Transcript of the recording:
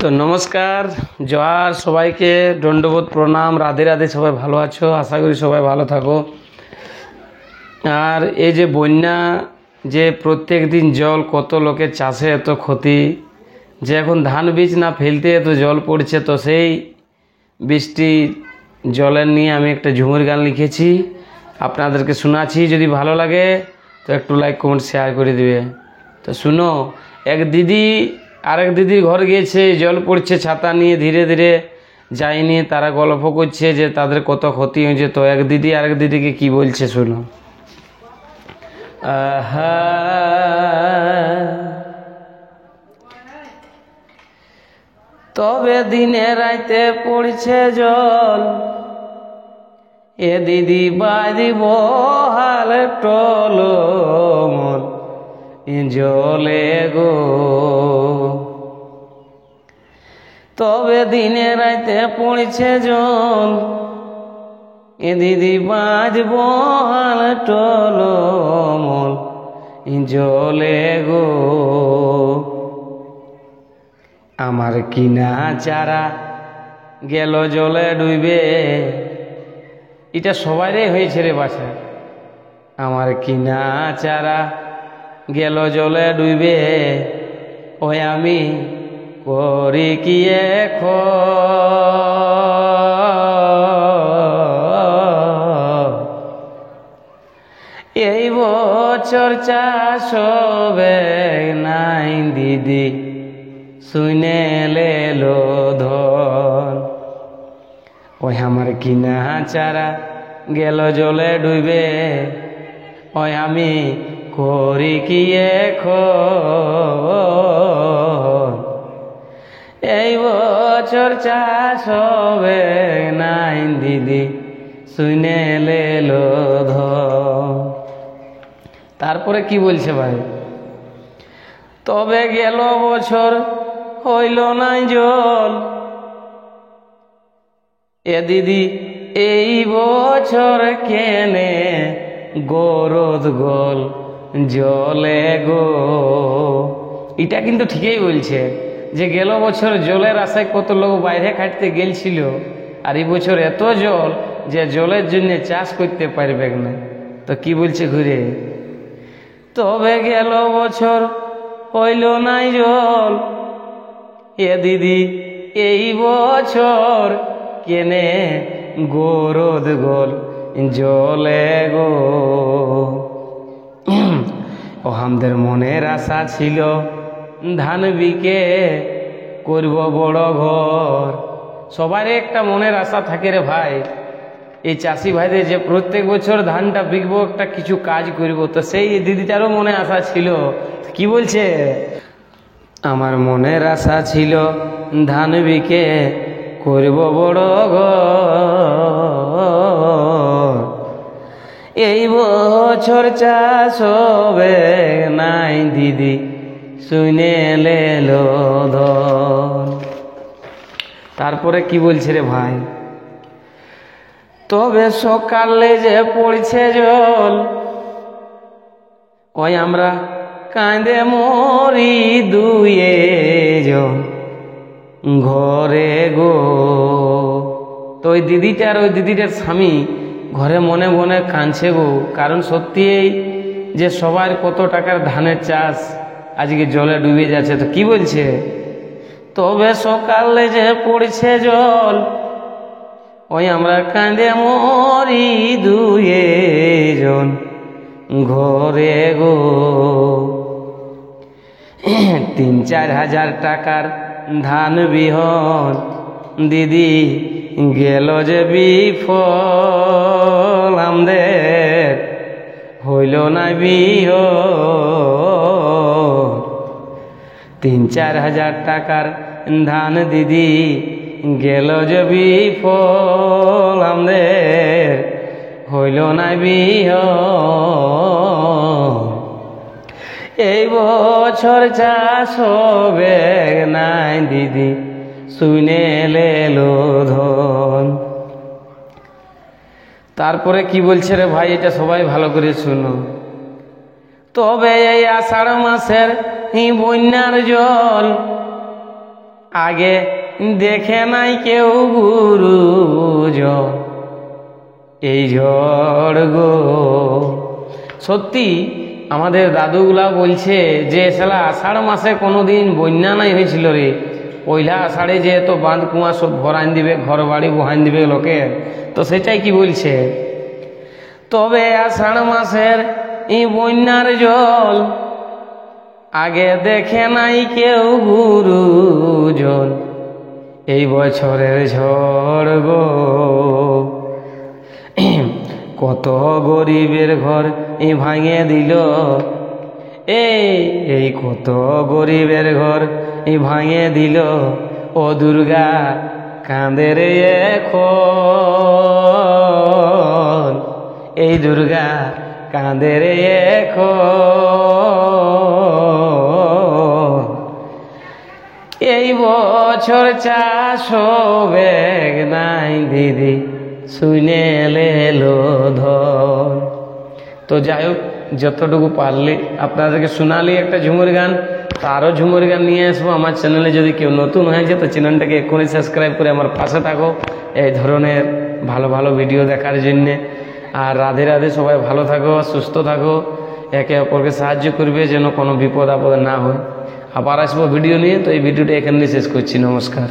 তো নমস্কার, জোহার সবাইকে, দণ্ডবোধ প্রণাম, রাধে রাধে। সবাই ভালো আছো? আশা করি সবাই ভালো থাকো। আর এই যে বন্যা, যে প্রত্যেক দিন জল, কত লোকের চাষে এত ক্ষতি, যে এখন ধান বীজ না ফেলতে এত জল পড়ছে। তো সেই বৃষ্টি জলের নিয়ে আমি একটা ঝুমুর গান লিখেছি, আপনাদেরকে শোনাচ্ছি। যদি ভালো লাগে তো একটু লাইক কমেন্ট শেয়ার করে দিবে। তো শুনো, এক দিদি আরেক দিদির ঘর গিয়েছে, জল পড়ছে, ছাতা নিয়ে ধীরে ধীরে যায়নি। তারা গল্প করছে যে তাদের কত ক্ষতি হয়েছে। তো এক দিদি আরেক দিদিকে কি বলছে শুনো। আহা, তবে দিনে রাইতে পড়ছে জল, এ দিদি বাজিব হাল টল মন জলে গো। তবে দিনে রাইতে পড়ছে জল, এ দিদি বাজব হাল টল মন জলে গো। আমার কিনা চারা গেল জলে ডুবে, এটা সবারই হয়েছে রে বাছা। আমার কিনা চারা গেল জলে ডুবে, ওই আমি করি কি এখন। এই বছর চাষ হবে নাই দিদি, শুনে লেলো ধন। ওই আমার কিনা চারা গেল জলে ডুবে, ওই আমি করি কি এখন। এই বছর চাষ হবে নাই দিদি, শুনে লেলো ধন। তারপরে কি বলছে ভাই, তবে গেল বছর হইল নাই জল, এ দিদি এই বছর কেনে গরদ গল জলে গো। এটা কিন্তু ঠিকই বলছে যে গেল বছর জলের আশায় কত লোক বাইরে খাটতে গেলছিল, আর এই বছর এত জল যে জলের জন্য চাষ করতে পারবে না। তো কি বলছে ঘুরে, তবে গেল বছর হইল নাই জল, এ দিদি এই বছর কেনে গরদ গোল জলে গো। ও আমাদের মনের আশা ছিল ধান বিকে করব বড় ঘর। সবারই একটা মনের আশা থাকে রে ভাই, এই চাষি ভাইদের যে প্রত্যেক বছর ধানটা বিকবো, একটা কিছু কাজ করব। তো সেই দিদিটারও মনে আশা ছিল। কি বলছে, আমার মনের আশা ছিল ধান বিকে করব বড় ঘর, এই বছর চাষ হবে নাই দিদি, শুনে লেলো ধন। তারপরে কি বলছে রে ভাই, তবে সকালে যে পড়ছে জল, ওই আমরা কাঁদে মরি দুয়ে জন ঘরে গো। তো ওই দিদিটার স্বামী ঘরে মনে মনে কাঁদছে গো। কারণ সত্যি যে সবার কত টাকার ধানের চাষ আজকে জলে ডুবে যাচ্ছে। তো কি বলছে, তবে সকালে যে পড়ছে জল, ওই আমরা কাঁদে মরি দুয়ে জন ঘরে গো। ৩-৪ হাজার টাকার ধান বিহন দিদি গেল যে বিফল, আমাদের হইল না বিহন। ৩-৪ হাজার টাকার ধান দিদি গেল যে বিফল, আমাদের হইল না বিহন। এই বছর চাষ হবে নাই দিদি, শুনে লেলো ধন। তারপরে কি বলছে রে ভাই, এটা সবাই ভালো করে শুনো। তবে এই আষাঢ় মাসের বন্যার জল আগে দেখে নাই কেউ গুরুজন এই ঝড় গো। সত্যি আমাদের দাদুগুলা বলছে যে শালা আষাঢ় মাসে কোনোদিন বন্যা নাই হয়েছিল রে, পয়লা আষাঢ়ে যে তো বাঁধ কুয়া সব ভরাইন দিবে, ঘর বাড়ি বহাইন দিবে লোকের, তো সেটাই কি বলছে। তবে আষাঢ় মাসের এই বন্যার জল আগে দেখে নাই কেউ গুরুজন এই বছরের ঝড় গো। কত গরিবের ঘর এই ভাঙে দিল, এই কত গরিবের ঘর এই ভাঙে দিল, ও দুর্গা কাঁদে রে এখন, এই দুর্গা কাঁদে রে এখন। এই বছর চাষ হবে নাই দিদি শুনে লেলো ধন। তো যাই হোক, যতটুকু পারলে আপনাদেরকে শোনালি একটা ঝুমুর গান, তো আরও ঝুমুর গান নিয়ে আসবো আমার চ্যানেলে। যদি কেউ নতুন হয়েছে তো চ্যানেলটাকে এক্ষুনি সাবস্ক্রাইব করে আমার পাশে থাকো এই ধরনের ভালো ভালো ভিডিও দেখার জন্যে। আর রাধে রাধে, সবাই ভালো থাকো, সুস্থ থাকো, একে অপরকে সাহায্য করবে যেন কোনো বিপদ আপদ না হয়। আবার আসবো ভিডিও নিয়ে, তো এই ভিডিওটা এখানে শেষ করছি। নমস্কার।